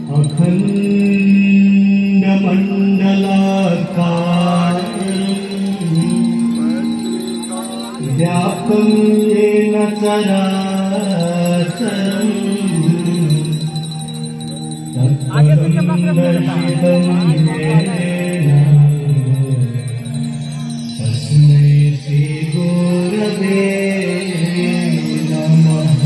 अखण्डमण्डलाकारम् व्याप्तं येन चराचरम् तत्पदं दर्शितं येन तस्मै श्रीगुरवे नमः।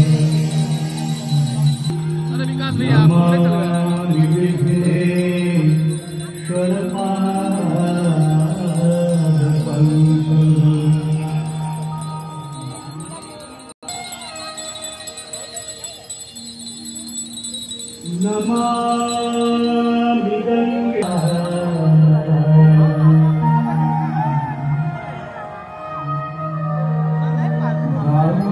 नमामि विघ्नेश्वरपादपङ्कजम्। नमामि गंगा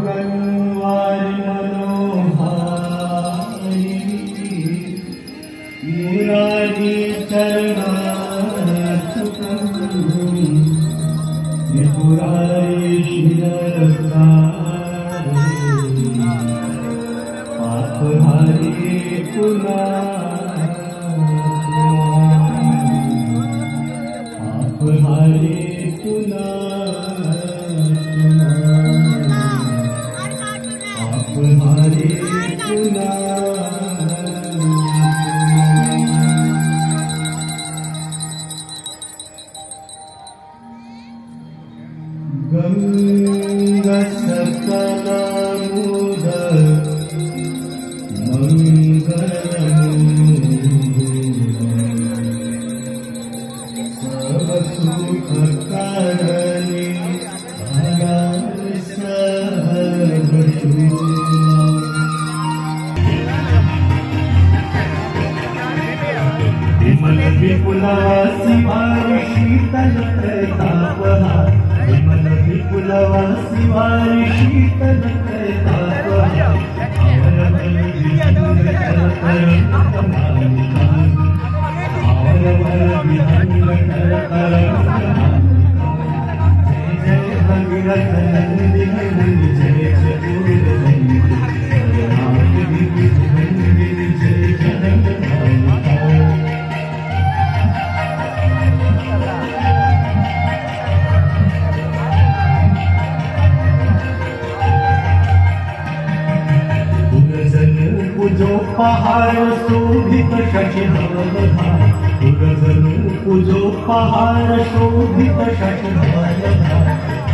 गंगवारि मनोहारि मुरारी चरणारविन्दं त्रिपुरारी शिरसारि पापहारी आपहारे गंगा सकलामुदर सर्वसुखकारणी विमल विपुलवासी वारी शीतल प्रतापहा विमल विपुलवासी वारी शीतल प्रतापहा पूजो पहाड़ शोभित शशिधवलधा गुरजनु पूजो पहाड़ शोभित शशिधवलधा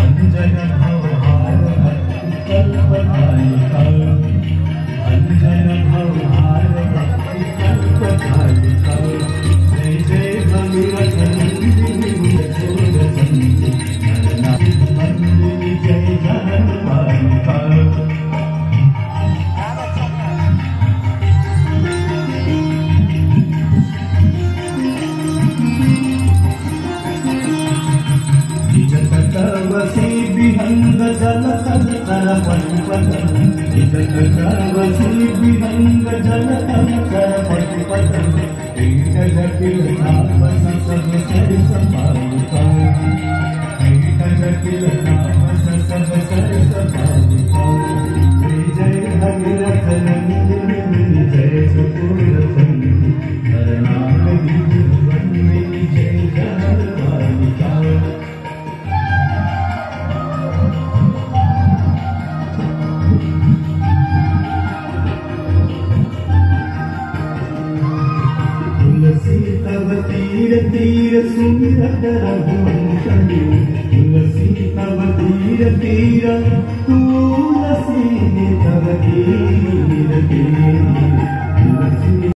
अंजन भवहार भक्ति कल्पनायिका अंजन भवहार भक्ति कल्पनायिका जय जय भगीरथ नंदिनी जोर संधि नरनाथ मंदिनी जय जनन मालिका। वसी विहंग जल तल कर पटुपतन वसी विहंग जल तल कर पटुपतन पेट जटिल तापस सब सर संभाविका पेट जटिल तापस सब सर संभाविका जय जय भगीरथ नंदिनी जय सुपुरवंदी हरनाथ विभुवंदिनी जय जनन मालिका। तुलसी तव तीर तीर सुमिरत रघुवंशनी तुलसी तव तीर तीर तुलसी तव तीर तीर तुलसी